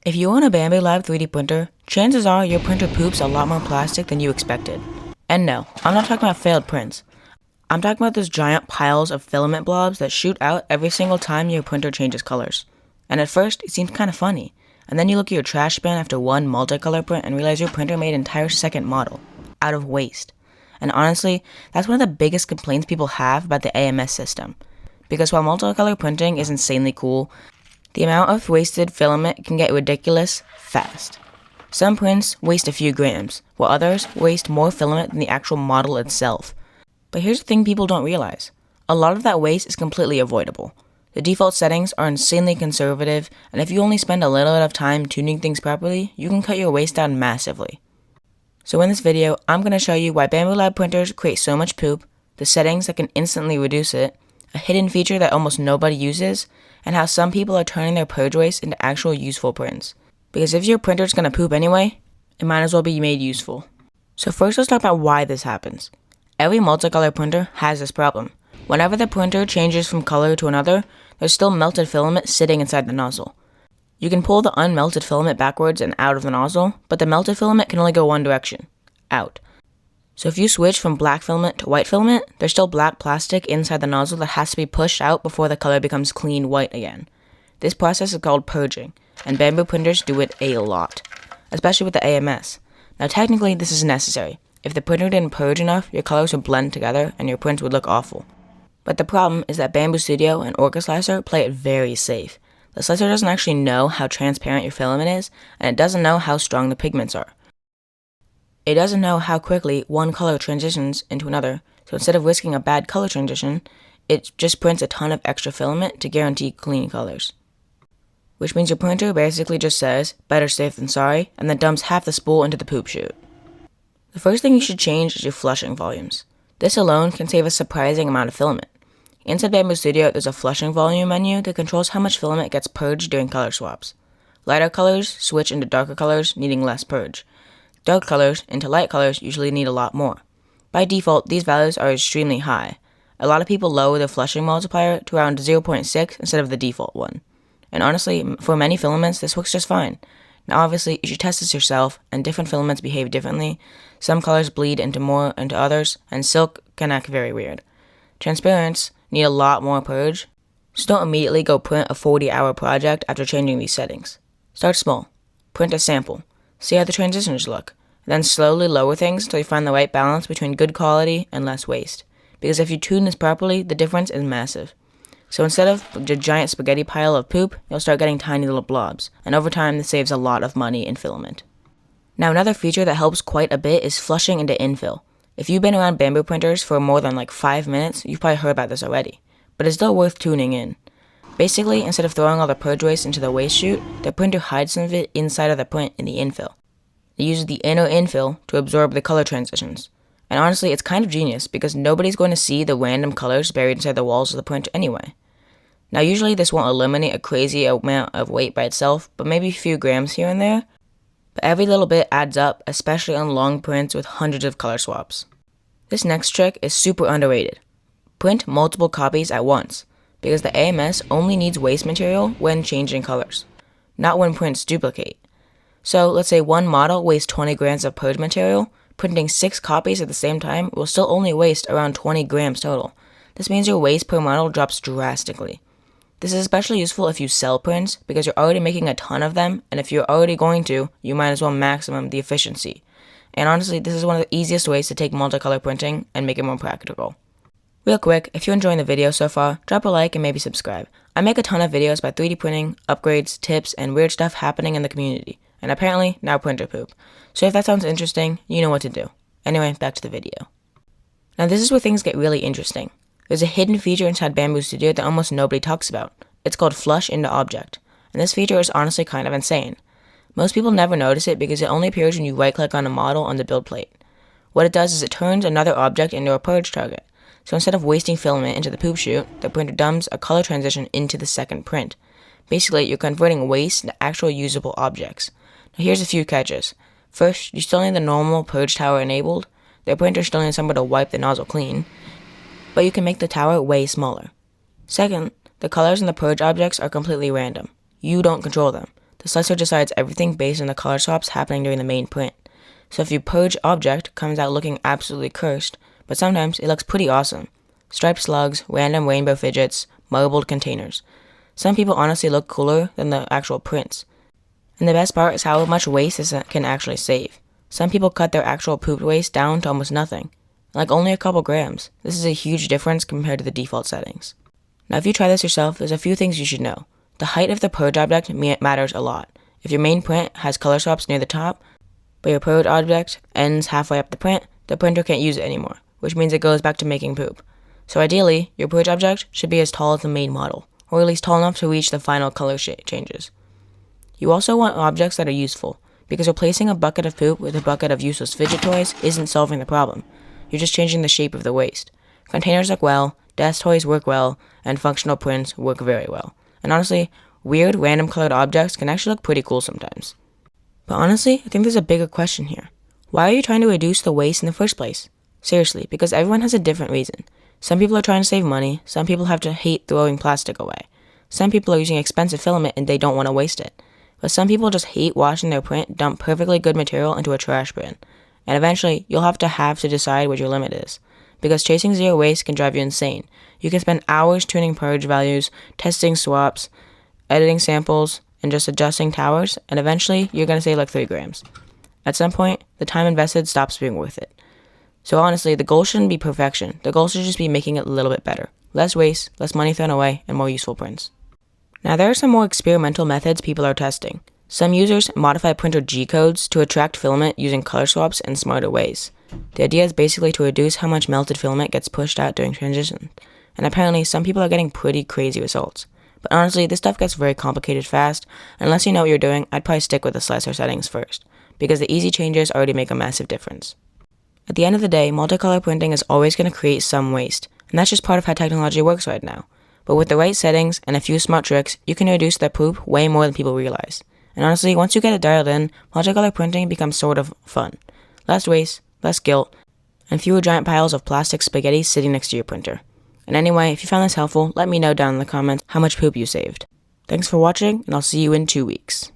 If you own a Bambu Lab 3D printer, chances are your printer poops a lot more plastic than you expected. And no, I'm not talking about failed prints. I'm talking about those giant piles of filament blobs that shoot out every single time your printer changes colors. And at first, it seems kind of funny. And then you look at your trash bin after one multicolor print and realize your printer made an entire second model, out of waste. And honestly, that's one of the biggest complaints people have about the AMS system. Because while multicolor printing is insanely cool, the amount of wasted filament can get ridiculous fast. Some prints waste a few grams, while others waste more filament than the actual model itself. But here's the thing people don't realize. A lot of that waste is completely avoidable. The default settings are insanely conservative, and if you only spend a little bit of time tuning things properly, you can cut your waste down massively. So in this video, I'm going to show you why Bambu Lab printers create so much poop, the settings that can instantly reduce it, a hidden feature that almost nobody uses, and how some people are turning their purge waste into actual useful prints. Because if your printer's gonna poop anyway, it might as well be made useful. So first let's talk about why this happens. Every multicolor printer has this problem. Whenever the printer changes from color to another, there's still melted filament sitting inside the nozzle. You can pull the unmelted filament backwards and out of the nozzle, but the melted filament can only go one direction, out. So if you switch from black filament to white filament, there's still black plastic inside the nozzle that has to be pushed out before the color becomes clean white again. This process is called purging, and Bambu printers do it a lot, especially with the AMS. Now technically this is necessary. If the printer didn't purge enough, your colors would blend together and your prints would look awful. But the problem is that Bambu Studio and Orca Slicer play it very safe. The slicer doesn't actually know how transparent your filament is, and it doesn't know how strong the pigments are. It doesn't know how quickly one color transitions into another, so instead of risking a bad color transition, it just prints a ton of extra filament to guarantee clean colors. Which means your printer basically just says, better safe than sorry, and then dumps half the spool into the poop chute. The first thing you should change is your flushing volumes. This alone can save a surprising amount of filament. Inside Bambu Studio, there's a flushing volume menu that controls how much filament gets purged during color swaps. Lighter colors switch into darker colors, needing less purge. Dark colors into light colors usually need a lot more. By default, these values are extremely high. A lot of people lower the flushing multiplier to around 0.6 instead of the default one. And honestly, for many filaments, this works just fine. Now obviously, you should test this yourself, and different filaments behave differently. Some colors bleed into more into others, and silk can act very weird. Transparents need a lot more purge, so don't immediately go print a 40-hour project after changing these settings. Start small. Print a sample. See how the transitions look, and then slowly lower things until you find the right balance between good quality and less waste. Because if you tune this properly, the difference is massive. So instead of a giant spaghetti pile of poop, you'll start getting tiny little blobs, and over time this saves a lot of money in filament. Now another feature that helps quite a bit is flushing into infill. If you've been around Bambu printers for more than 5 minutes, you've probably heard about this already, but it's still worth tuning in. Basically, instead of throwing all the purge waste into the waste chute, the printer hides some of it inside of the print in the infill. It uses the inner infill to absorb the color transitions. And honestly, it's kind of genius because nobody's going to see the random colors buried inside the walls of the print anyway. Now usually this won't eliminate a crazy amount of weight by itself, but maybe a few grams here and there. But every little bit adds up, especially on long prints with hundreds of color swaps. This next trick is super underrated. Print multiple copies at once, because the AMS only needs waste material when changing colors, not when prints duplicate. So let's say one model wastes 20 grams of purge material, printing 6 copies at the same time will still only waste around 20 grams total. This means your waste per model drops drastically. This is especially useful if you sell prints, because you're already making a ton of them, and if you're already going to, you might as well maximum the efficiency. And honestly, this is one of the easiest ways to take multicolor printing and make it more practical. Real quick, if you're enjoying the video so far, drop a like and maybe subscribe. I make a ton of videos about 3D printing, upgrades, tips, and weird stuff happening in the community. And apparently, now printer poop. So if that sounds interesting, you know what to do. Anyway, back to the video. Now this is where things get really interesting. There's a hidden feature inside Bambu Studio that almost nobody talks about. It's called Flush into Object. And this feature is honestly kind of insane. Most people never notice it because it only appears when you right-click on a model on the build plate. What it does is it turns another object into a purge target. So instead of wasting filament into the poop chute, the printer dumps a color transition into the second print. Basically, you're converting waste into actual usable objects. Now here's a few catches. First, you still need the normal purge tower enabled. The printer still needs somewhere to wipe the nozzle clean, but you can make the tower way smaller. Second, the colors in the purge objects are completely random. You don't control them. the slicer decides everything based on the color swaps happening during the main print. So if your purge object comes out looking absolutely cursed, but sometimes it looks pretty awesome. Striped slugs, random rainbow fidgets, marbled containers. Some people honestly look cooler than the actual prints. And the best part is how much waste this can actually save. Some people cut their actual poop waste down to almost nothing, like only a couple grams. This is a huge difference compared to the default settings. Now if you try this yourself, there's a few things you should know. The height of the purge object matters a lot. If your main print has color swaps near the top, but your purge object ends halfway up the print, the printer can't use it anymore, which means it goes back to making poop. So ideally, your purge object should be as tall as the main model, or at least tall enough to reach the final color changes. You also want objects that are useful, because replacing a bucket of poop with a bucket of useless fidget toys isn't solving the problem. You're just changing the shape of the waste. Containers look well, desk toys work well, and functional prints work very well. And honestly, weird random colored objects can actually look pretty cool sometimes. But honestly, I think there's a bigger question here. Why are you trying to reduce the waste in the first place? Seriously, because everyone has a different reason. Some people are trying to save money, some people have to hate throwing plastic away. Some people are using expensive filament and they don't want to waste it. But some people just hate watching their print dump perfectly good material into a trash bin. And eventually, you'll have to decide what your limit is. Because chasing zero waste can drive you insane. You can spend hours tuning purge values, testing swaps, editing samples, and just adjusting towers, and eventually, you're going to save like 3 grams. At some point, the time invested stops being worth it. So honestly, the goal shouldn't be perfection. The goal should just be making it a little bit better. Less waste, less money thrown away, and more useful prints. Now there are some more experimental methods people are testing. Some users modify printer G-codes to attract filament using color swaps in smarter ways. The idea is basically to reduce how much melted filament gets pushed out during transition. And apparently, some people are getting pretty crazy results. But honestly, this stuff gets very complicated fast. Unless you know what you're doing, I'd probably stick with the slicer settings first, because the easy changes already make a massive difference. At the end of the day, multicolor printing is always going to create some waste, and that's just part of how technology works right now. But with the right settings and a few smart tricks, you can reduce the poop way more than people realize. And honestly, once you get it dialed in, multicolor printing becomes sort of fun. Less waste, less guilt, and fewer giant piles of plastic spaghetti sitting next to your printer. And anyway, if you found this helpful, let me know down in the comments how much poop you saved. Thanks for watching, and I'll see you in 2 weeks.